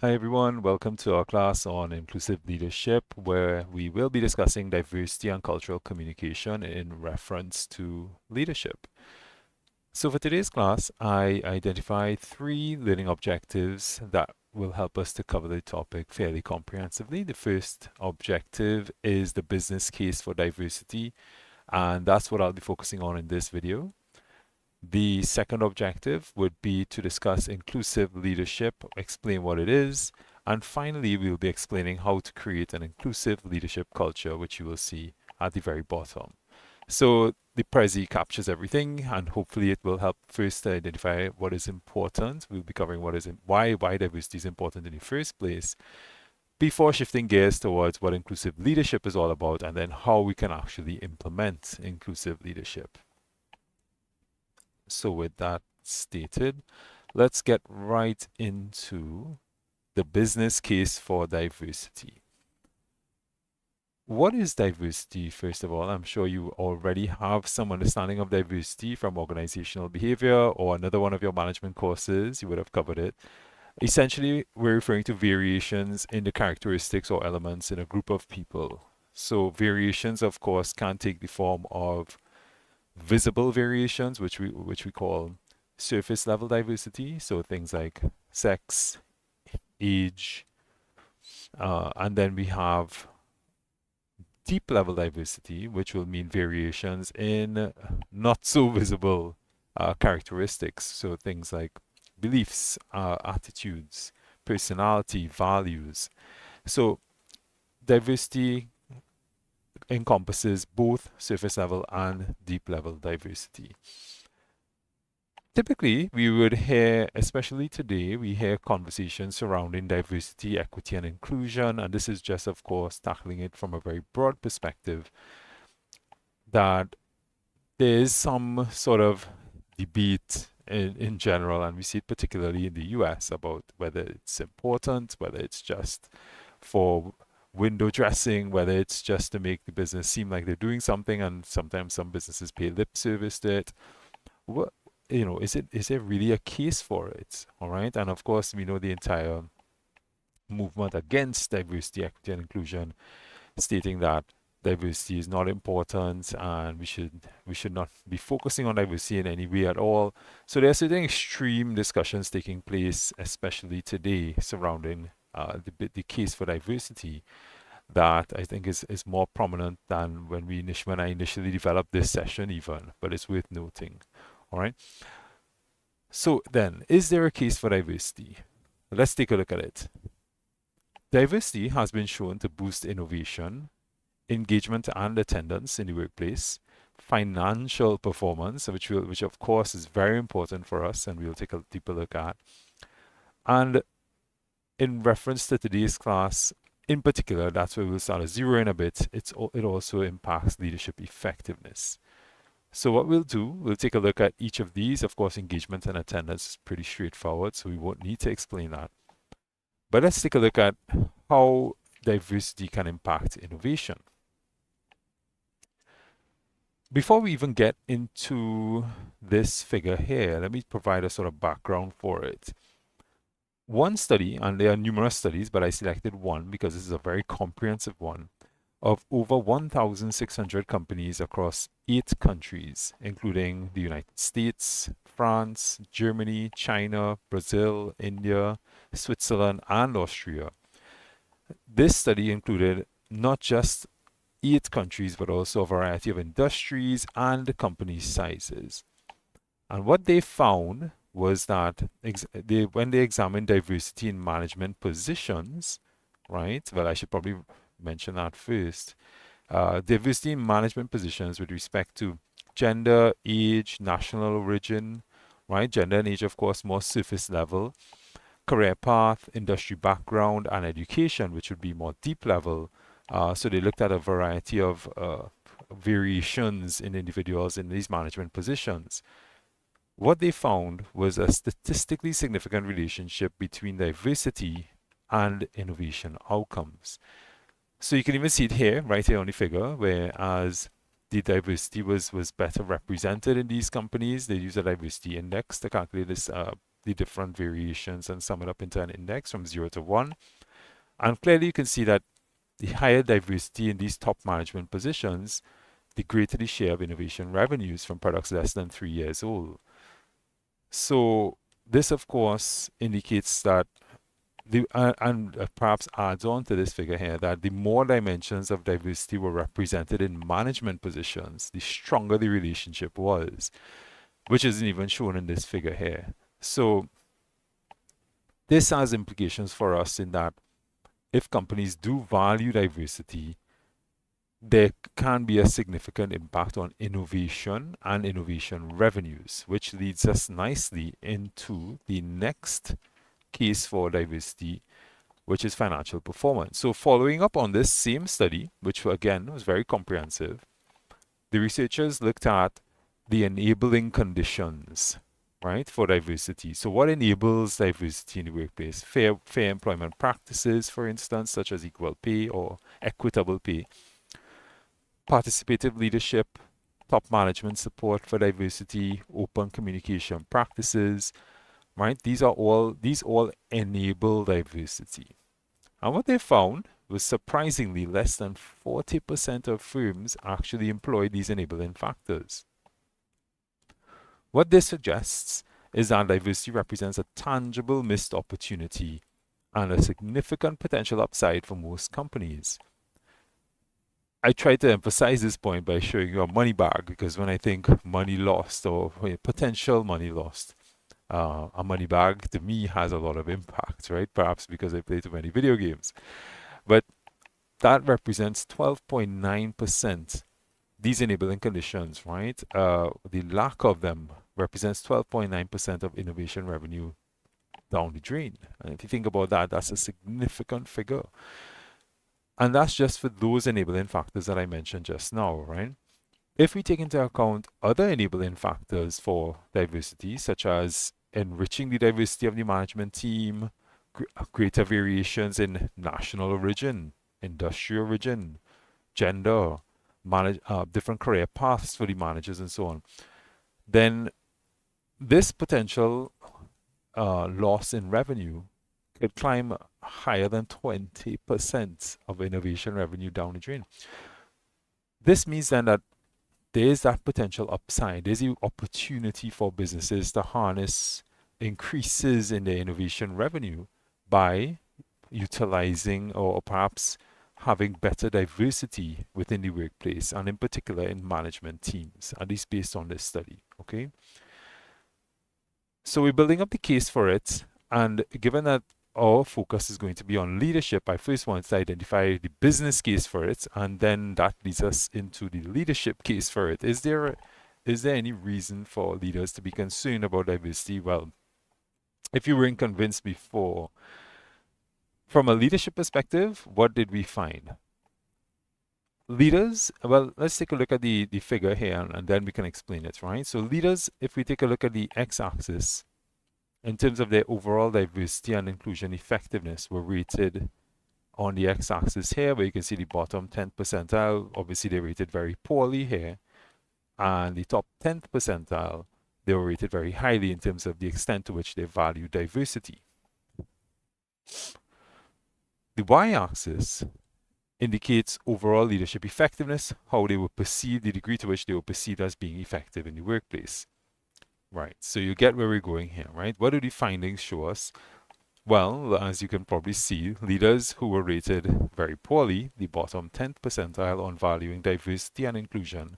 Hi everyone, welcome to our class on inclusive leadership, where we will be discussing diversity and cultural communication in reference to leadership. So for today's class, I identified three learning objectives that will help us to cover the topic fairly comprehensively. The first objective is the business case for diversity, and that's what I'll be focusing on in this video. The second objective would be to discuss inclusive leadership, explain what it is, and finally, we'll be explaining how to create an inclusive leadership culture, which you will see at the very bottom. So the Prezi captures everything, and hopefully it will help first identify what is important. We'll be covering why diversity is important in the first place, before shifting gears towards what inclusive leadership is all about, and then how we can actually implement inclusive leadership. So with that stated, let's get right into the business case for diversity. What is diversity, first of all? I'm sure you already have some understanding of diversity from organizational behavior or another one of your management courses. You would have covered it. Essentially, we're referring to variations in the characteristics or elements in a group of people. So variations, of course, can take the form of visible variations, which we call surface level diversity. So things like sex, age, and then we have deep level diversity, which will mean variations in not so visible characteristics. So things like beliefs, attitudes, personality, values. So diversity encompasses both surface level and deep level diversity. Typically, we would hear, especially today, we hear conversations surrounding diversity, equity, and inclusion. And this is just, of course, tackling it from a very broad perspective that there is some sort of debate in general, and we see it particularly in the US about whether it's important, whether it's just for window dressing, whether it's just to make the business seem like they're doing something, and sometimes some businesses pay lip service to it. What is there really a case for it? All right. And of course, we know the entire movement against diversity, equity, and inclusion, stating that diversity is not important and we should not be focusing on diversity in any way at all. So there are certain extreme discussions taking place, especially today, surrounding the case for diversity that I think is more prominent than when I initially developed this session even, but it's worth noting. All right. So then, is there a case for diversity? Let's take a look at it. Diversity has been shown to boost innovation, engagement and attendance in the workplace, financial performance, which of course is very important for us, and we'll take a deeper look at. And in reference to today's class, in particular, that's where we'll start to zero in a bit. It also impacts leadership effectiveness. So what we'll do, we'll take a look at each of these. Of course, engagement and attendance is pretty straightforward, so we won't need to explain that. But let's take a look at how diversity can impact innovation. Before we even get into this figure here, let me provide a sort of background for it. One study, and there are numerous studies, but I selected one because this is a very comprehensive one, of over 1,600 companies across 8 countries, including the United States, France, Germany, China, Brazil, India, Switzerland, and Austria. This study included not just 8 countries, but also a variety of industries and company sizes. And what they found was that when they examined diversity in management positions, right? Well, I should probably mention that first. Diversity in management positions with respect to gender, age, national origin, right? Gender and age, of course, more surface level. Career path, industry background, and education, which would be more deep level. So they looked at a variety of variations in individuals in these management positions. What they found was a statistically significant relationship between diversity and innovation outcomes. So you can even see it here, right here on the figure, whereas the diversity was better represented in these companies. They use a diversity index to calculate this the different variations and sum it up into an index from 0 to 1. And clearly you can see that the higher diversity in these top management positions, the greater the share of innovation revenues from products less than 3 years old. So this, of course, indicates that perhaps adds on to this figure here that the more dimensions of diversity were represented in management positions, the stronger the relationship was, which isn't even shown in this figure here. So this has implications for us in that if companies do value diversity, there can be a significant impact on innovation and innovation revenues, which leads us nicely into the next case for diversity, which is financial performance. So following up on this same study, which again was very comprehensive, the researchers looked at the enabling conditions, right, for diversity. So what enables diversity in the workplace? Fair employment practices, for instance, such as equal pay or equitable pay, participative leadership, top management support for diversity, open communication practices, right? These all enable diversity. And what they found was surprisingly less than 40% of firms actually employ these enabling factors. What this suggests is that diversity represents a tangible missed opportunity and a significant potential upside for most companies. I try to emphasize this point by showing you a money bag, because when I think money lost or potential money lost, a money bag to me has a lot of impact, right? Perhaps because I play too many video games. But that represents 12.9%. These enabling conditions, right? The lack of them represents 12.9% of innovation revenue down the drain. And if you think about that, that's a significant figure. And that's just for those enabling factors that I mentioned just now, right? If we take into account other enabling factors for diversity, such as enriching the diversity of the management team, greater variations in national origin, industrial origin, gender, different career paths for the managers, and so on, then this potential loss in revenue could climb higher than 20% of innovation revenue down the drain. This means then that there's that potential upside. There's the opportunity for businesses to harness increases in their innovation revenue by utilizing or perhaps having better diversity within the workplace, and in particular in management teams, at least based on this study. Okay. So we're building up the case for it, and given that our focus is going to be on leadership, I first want to identify the business case for it, and then that leads us into the leadership case for it. Is there any reason for leaders to be concerned about diversity? Well, if you weren't convinced before, from a leadership perspective, what did we find? Leaders, well, let's take a look at the figure here, and then we can explain it, right? So leaders, if we take a look at the x-axis, in terms of their overall diversity and inclusion effectiveness, were rated on the x-axis here, where you can see the bottom 10th percentile. Obviously, they rated very poorly here. And the top 10th percentile, they were rated very highly in terms of the extent to which they value diversity. The y-axis indicates overall leadership effectiveness, how they were perceived, the degree to which they were perceived as being effective in the workplace. Right, so you get where we're going here, right? What do the findings show us? Well, as you can probably see, leaders who were rated very poorly, the bottom 10th percentile on valuing diversity and inclusion,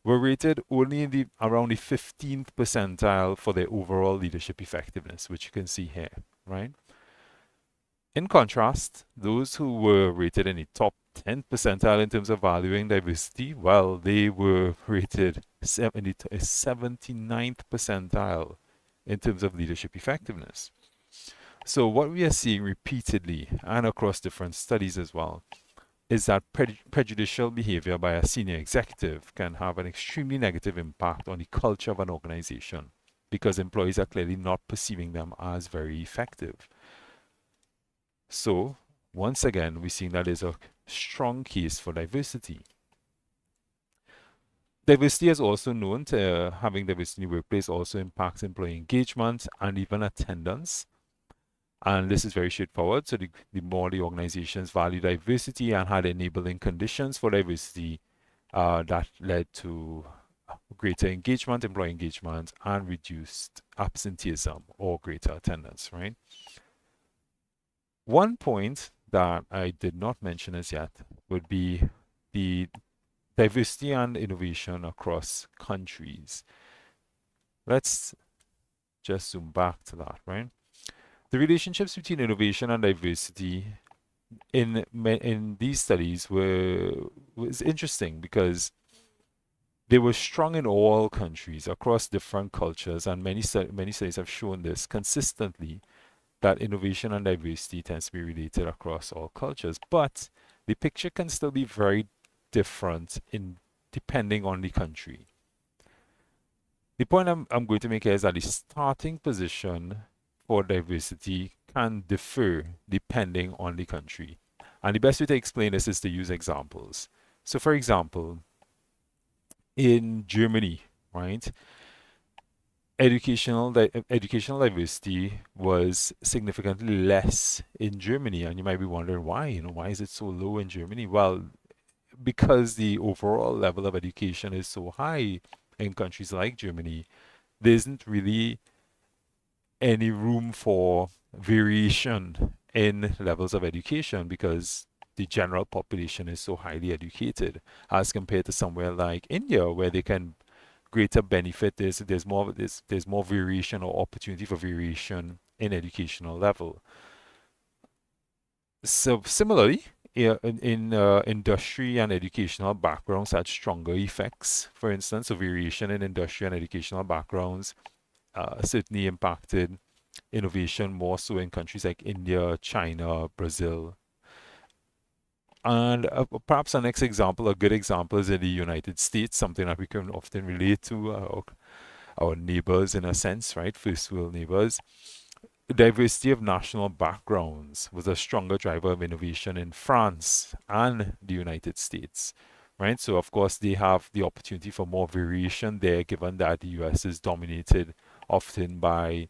were rated only in around the 15th percentile for their overall leadership effectiveness, which you can see here, right? In contrast, those who were rated in the top 10th percentile in terms of valuing diversity, well, they were rated in the 79th percentile in terms of leadership effectiveness. So what we are seeing repeatedly and across different studies as well is that prejudicial behavior by a senior executive can have an extremely negative impact on the culture of an organization, because employees are clearly not perceiving them as very effective. So once again, we're seeing that there's a strong case for diversity. Diversity is also known to having diversity in the workplace also impacts employee engagement and even attendance. And this is very straightforward. So the more the organizations value diversity and had enabling conditions for diversity, that led to greater engagement, employee engagement, and reduced absenteeism or greater attendance, right? One point that I did not mention as yet would be the diversity and innovation across countries. Let's just zoom back to that, right? The relationships between innovation and diversity in these studies was interesting because they were strong in all countries across different cultures, and many studies have shown this consistently that innovation and diversity tends to be related across all cultures. But the picture can still be very different in depending on the country. The point I'm going to make here is that the starting position for diversity can differ depending on the country. And the best way to explain this is to use examples. So, for example, in Germany, right, educational diversity was significantly less in Germany, and you might be wondering why. Why is it so low in Germany? Well, because the overall level of education is so high in countries like Germany, there isn't really any room for variation in levels of education because the general population is so highly educated as compared to somewhere like India where they can greater benefit. There's more variation or opportunity for variation in educational level. So similarly, yeah, in industry and educational backgrounds had stronger effects. For instance, a variation in industry and educational backgrounds certainly impacted innovation more so in countries like India, China, Brazil. And perhaps our next example, a good example, is in the United States, something that we can often relate to our neighbors in a sense, right? First world neighbors. The diversity of national backgrounds was a stronger driver of innovation in France and the United States, right? So, of course, they have the opportunity for more variation there, given that the US is dominated often by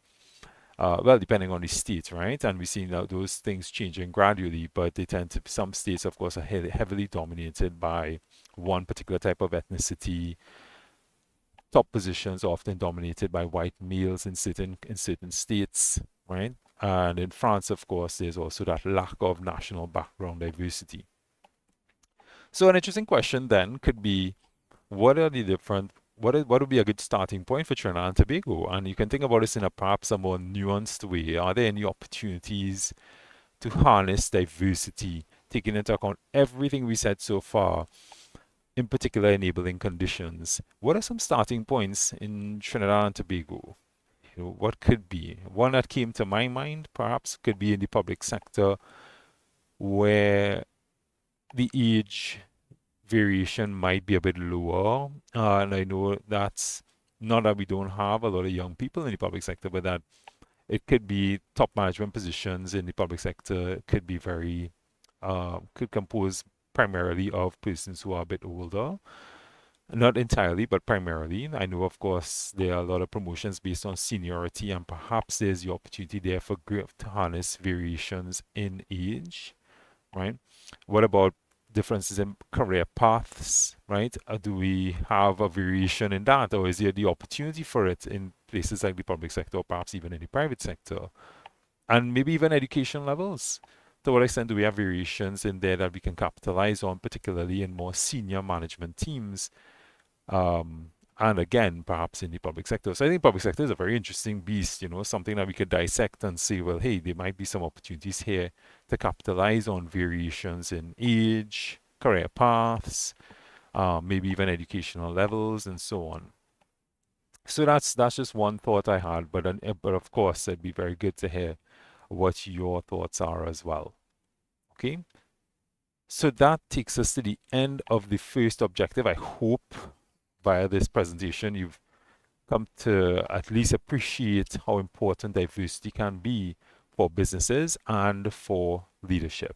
well, depending on the state, right? And we've seen those things changing gradually, but they tend to, some states, of course, are heavily dominated by one particular type of ethnicity. Top positions are often dominated by white males in certain states, right? And in France, of course, there's also that lack of national background diversity. So an interesting question then could be, what are the different what would be a good starting point for Trinidad and Tobago? And you can think about this in a perhaps a more nuanced way. Are there any opportunities to harness diversity, taking into account everything we said so far, in particular enabling conditions? What are some starting points in Trinidad and Tobago? What could be? One that came to my mind perhaps could be in the public sector where the age variation might be a bit lower. And I know that's not that we don't have a lot of young people in the public sector, but that it could be top management positions in the public sector could be could compose primarily of persons who are a bit older. Not entirely, but primarily. I know, of course, there are a lot of promotions based on seniority, and perhaps there's the opportunity there for to harness variations in age, right? What about differences in career paths, right? Do we have a variation in that, or is there the opportunity for it in places like the public sector, or perhaps even in the private sector? And maybe even education levels. To what extent do we have variations in there that we can capitalize on, particularly in more senior management teams? And again, perhaps in the public sector. So I think public sector is a very interesting beast, something that we could dissect and say, well, hey, there might be some opportunities here to capitalize on variations in age, career paths, maybe even educational levels, and so on. So that's just one thought I had, but of course, it'd be very good to hear what your thoughts are as well. Okay, so that takes us to the end of the first objective. I hope via this presentation you've come to at least appreciate how important diversity can be for businesses and for leadership.